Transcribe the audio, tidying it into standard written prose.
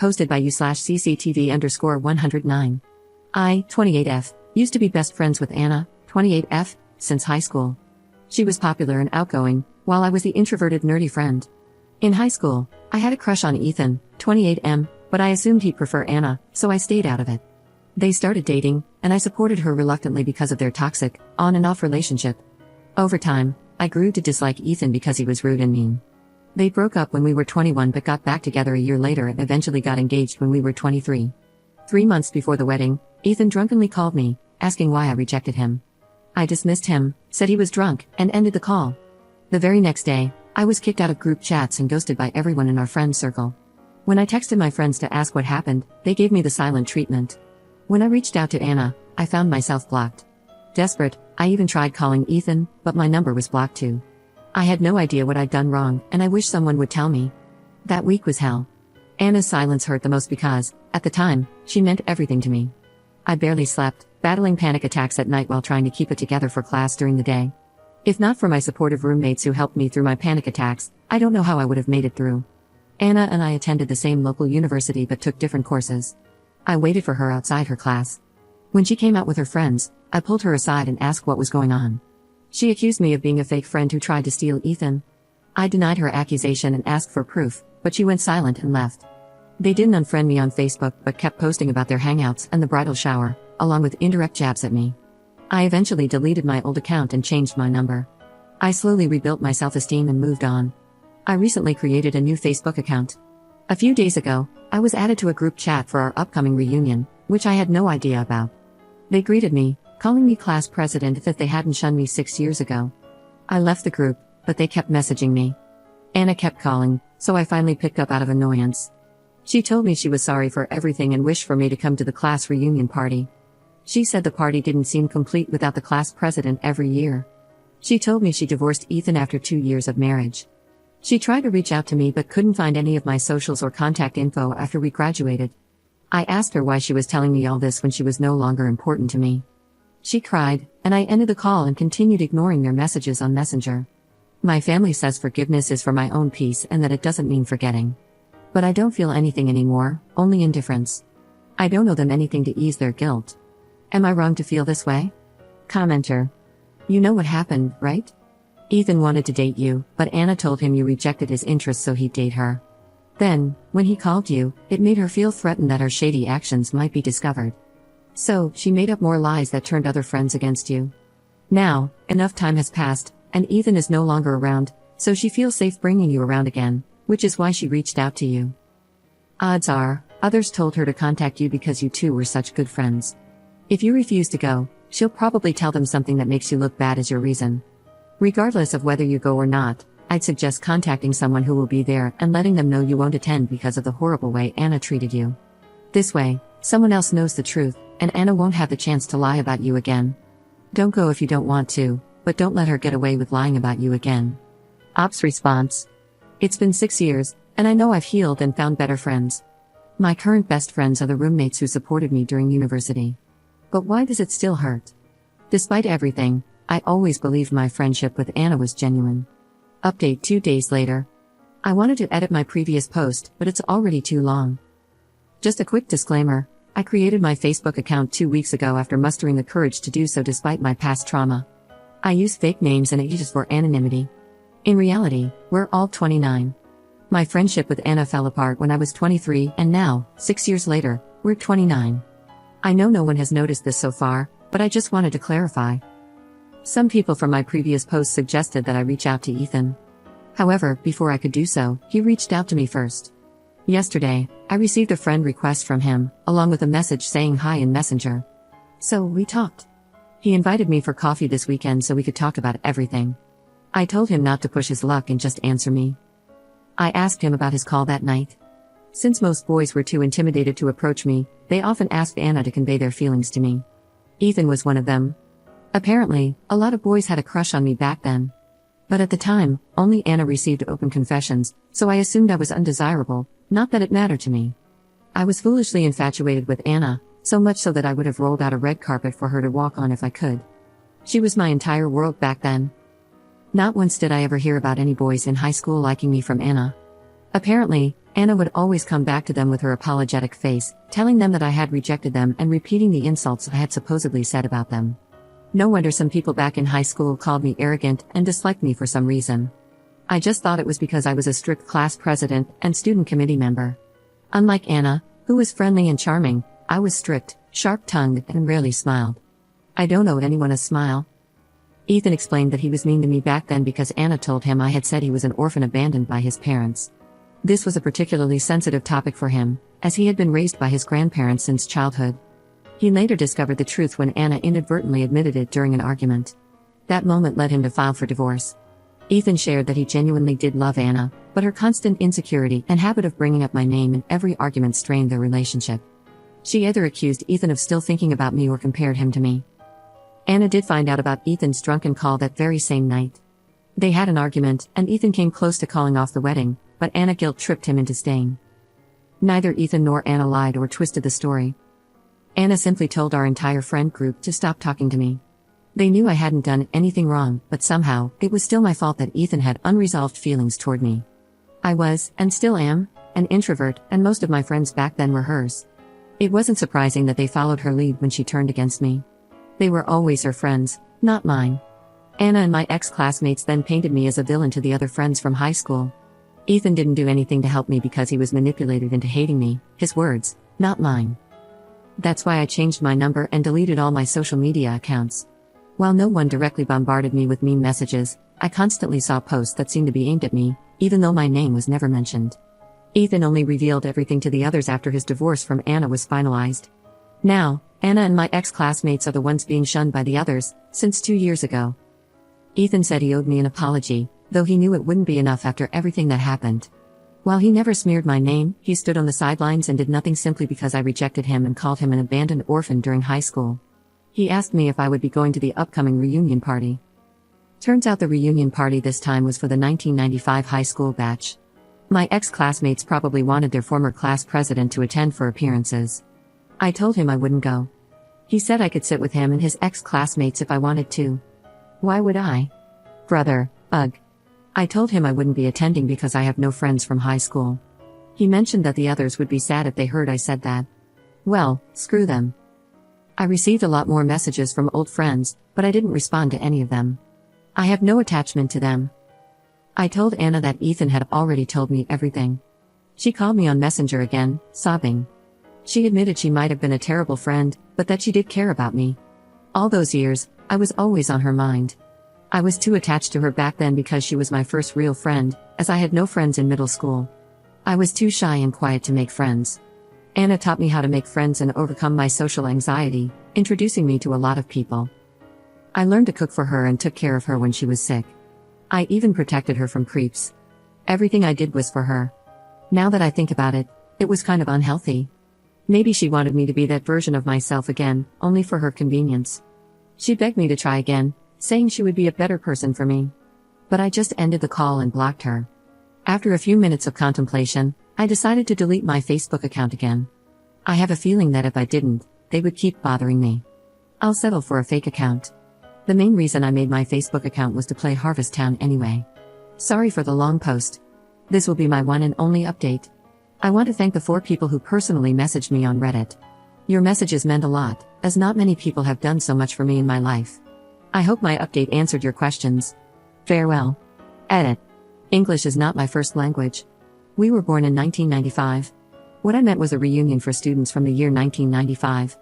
Posted by you/CCTV_109. I, 28F, used to be best friends with Anna, 28F, since high school. She was popular and outgoing, while I was the introverted nerdy friend. In high school, I had a crush on Ethan, 28M, but I assumed he'd prefer Anna, so I stayed out of it. They started dating, and I supported her reluctantly because of their toxic, on and off relationship. Over time, I grew to dislike Ethan because he was rude and mean. They broke up when we were 21 but got back together a year later and eventually got engaged when we were 23. 3 months before the wedding, Ethan drunkenly called me, asking why I rejected him. I dismissed him, said he was drunk, and ended the call. The very next day, I was kicked out of group chats and ghosted by everyone in our friend circle. When I texted my friends to ask what happened, they gave me the silent treatment. When I reached out to Anna, I found myself blocked. Desperate, I even tried calling Ethan, but my number was blocked too. I had no idea what I'd done wrong, and I wish someone would tell me. That week was hell. Anna's silence hurt the most because, at the time, she meant everything to me. I barely slept, battling panic attacks at night while trying to keep it together for class during the day. If not for my supportive roommates who helped me through my panic attacks, I don't know how I would have made it through. Anna and I attended the same local university but took different courses. I waited for her outside her class. When she came out with her friends, I pulled her aside and asked what was going on. She accused me of being a fake friend who tried to steal Ethan. I denied her accusation and asked for proof, but she went silent and left. They didn't unfriend me on Facebook but kept posting about their hangouts and the bridal shower, along with indirect jabs at me. I eventually deleted my old account and changed my number. I slowly rebuilt my self-esteem and moved on. I recently created a new Facebook account. A few days ago, I was added to a group chat for our upcoming reunion, which I had no idea about. They greeted me, calling me class president if they hadn't shunned me 6 years ago. I left the group, but they kept messaging me. Anna kept calling, so I finally picked up out of annoyance. She told me she was sorry for everything and wished for me to come to the class reunion party. She said the party didn't seem complete without the class president every year. She told me she divorced Ethan after 2 years of marriage. She tried to reach out to me but couldn't find any of my socials or contact info after we graduated. I asked her why she was telling me all this when she was no longer important to me. She cried, and I ended the call and continued ignoring their messages on Messenger. My family says forgiveness is for my own peace and that it doesn't mean forgetting. But I don't feel anything anymore, only indifference. I don't owe them anything to ease their guilt. Am I wrong to feel this way? Commenter. You know what happened, right? Ethan wanted to date you, but Anna told him you rejected his interests so he'd date her. Then, when he called you, it made her feel threatened that her shady actions might be discovered. So, she made up more lies that turned other friends against you. Now, enough time has passed, and Ethan is no longer around, so she feels safe bringing you around again, which is why she reached out to you. Odds are, others told her to contact you because you two were such good friends. If you refuse to go, she'll probably tell them something that makes you look bad as your reason. Regardless of whether you go or not, I'd suggest contacting someone who will be there and letting them know you won't attend because of the horrible way Anna treated you. This way, someone else knows the truth, and Anna won't have the chance to lie about you again. Don't go if you don't want to, but don't let her get away with lying about you again. Ops response. It's been 6 years, and I know I've healed and found better friends. My current best friends are the roommates who supported me during university. But why does it still hurt? Despite everything, I always believed my friendship with Anna was genuine. Update 2 days later. I wanted to edit my previous post, but it's already too long. Just a quick disclaimer, I created my Facebook account 2 weeks ago after mustering the courage to do so despite my past trauma. I use fake names and ages for anonymity. In reality, we're all 29. My friendship with Anna fell apart when I was 23 and now, 6 years later, we're 29. I know no one has noticed this so far, but I just wanted to clarify. Some people from my previous post suggested that I reach out to Ethan. However, before I could do so, he reached out to me first. Yesterday, I received a friend request from him, along with a message saying hi in Messenger. So, we talked. He invited me for coffee this weekend so we could talk about everything. I told him not to push his luck and just answer me. I asked him about his call that night. Since most boys were too intimidated to approach me, they often asked Anna to convey their feelings to me. Ethan was one of them. Apparently, a lot of boys had a crush on me back then. But at the time, only Anna received open confessions, so I assumed I was undesirable, not that it mattered to me. I was foolishly infatuated with Anna, so much so that I would have rolled out a red carpet for her to walk on if I could. She was my entire world back then. Not once did I ever hear about any boys in high school liking me from Anna. Apparently, Anna would always come back to them with her apologetic face, telling them that I had rejected them and repeating the insults I had supposedly said about them. No wonder some people back in high school called me arrogant and disliked me for some reason. I just thought it was because I was a strict class president and student committee member. Unlike Anna, who was friendly and charming, I was strict, sharp-tongued, and rarely smiled. I don't owe anyone a smile. Ethan explained that he was mean to me back then because Anna told him I had said he was an orphan abandoned by his parents. This was a particularly sensitive topic for him, as he had been raised by his grandparents since childhood. He later discovered the truth when Anna inadvertently admitted it during an argument. That moment led him to file for divorce. Ethan shared that he genuinely did love Anna, but her constant insecurity and habit of bringing up my name in every argument strained their relationship. She either accused Ethan of still thinking about me or compared him to me. Anna did find out about Ethan's drunken call that very same night. They had an argument, and Ethan came close to calling off the wedding, but Anna guilt-tripped him into staying. Neither Ethan nor Anna lied or twisted the story. Anna simply told our entire friend group to stop talking to me. They knew I hadn't done anything wrong, but somehow, it was still my fault that Ethan had unresolved feelings toward me. I was, and still am, an introvert, and most of my friends back then were hers. It wasn't surprising that they followed her lead when she turned against me. They were always her friends, not mine. Anna and my ex-classmates then painted me as a villain to the other friends from high school. Ethan didn't do anything to help me because he was manipulated into hating me, his words, not mine. That's why I changed my number and deleted all my social media accounts. While no one directly bombarded me with mean messages, I constantly saw posts that seemed to be aimed at me, even though my name was never mentioned. Ethan only revealed everything to the others after his divorce from Anna was finalized. Now, Anna and my ex-classmates are the ones being shunned by the others, since 2 years ago. Ethan said he owed me an apology, though he knew it wouldn't be enough after everything that happened. While he never smeared my name, he stood on the sidelines and did nothing simply because I rejected him and called him an abandoned orphan during high school. He asked me if I would be going to the upcoming reunion party. Turns out the reunion party this time was for the 1995 high school batch. My ex-classmates probably wanted their former class president to attend for appearances. I told him I wouldn't go. He said I could sit with him and his ex-classmates if I wanted to. Why would I? Brother, ugh. I told him I wouldn't be attending because I have no friends from high school. He mentioned that the others would be sad if they heard I said that. Well, screw them. I received a lot more messages from old friends, but I didn't respond to any of them. I have no attachment to them. I told Anna that Ethan had already told me everything. She called me on Messenger again, sobbing. She admitted she might have been a terrible friend, but that she did care about me. All those years, I was always on her mind. I was too attached to her back then because she was my first real friend, as I had no friends in middle school. I was too shy and quiet to make friends. Anna taught me how to make friends and overcome my social anxiety, introducing me to a lot of people. I learned to cook for her and took care of her when she was sick. I even protected her from creeps. Everything I did was for her. Now that I think about it, it was kind of unhealthy. Maybe she wanted me to be that version of myself again, only for her convenience. She begged me to try again, saying she would be a better person for me. But I just ended the call and blocked her. After a few minutes of contemplation, I decided to delete my Facebook account again. I have a feeling that if I didn't, they would keep bothering me. I'll settle for a fake account. The main reason I made my Facebook account was to play Harvest Town anyway. Sorry for the long post. This will be my one and only update. I want to thank the 4 people who personally messaged me on Reddit. Your messages meant a lot, as not many people have done so much for me in my life. I hope my update answered your questions. Farewell. Edit. English is not my first language. We were born in 1995. What I meant was a reunion for students from the year 1995.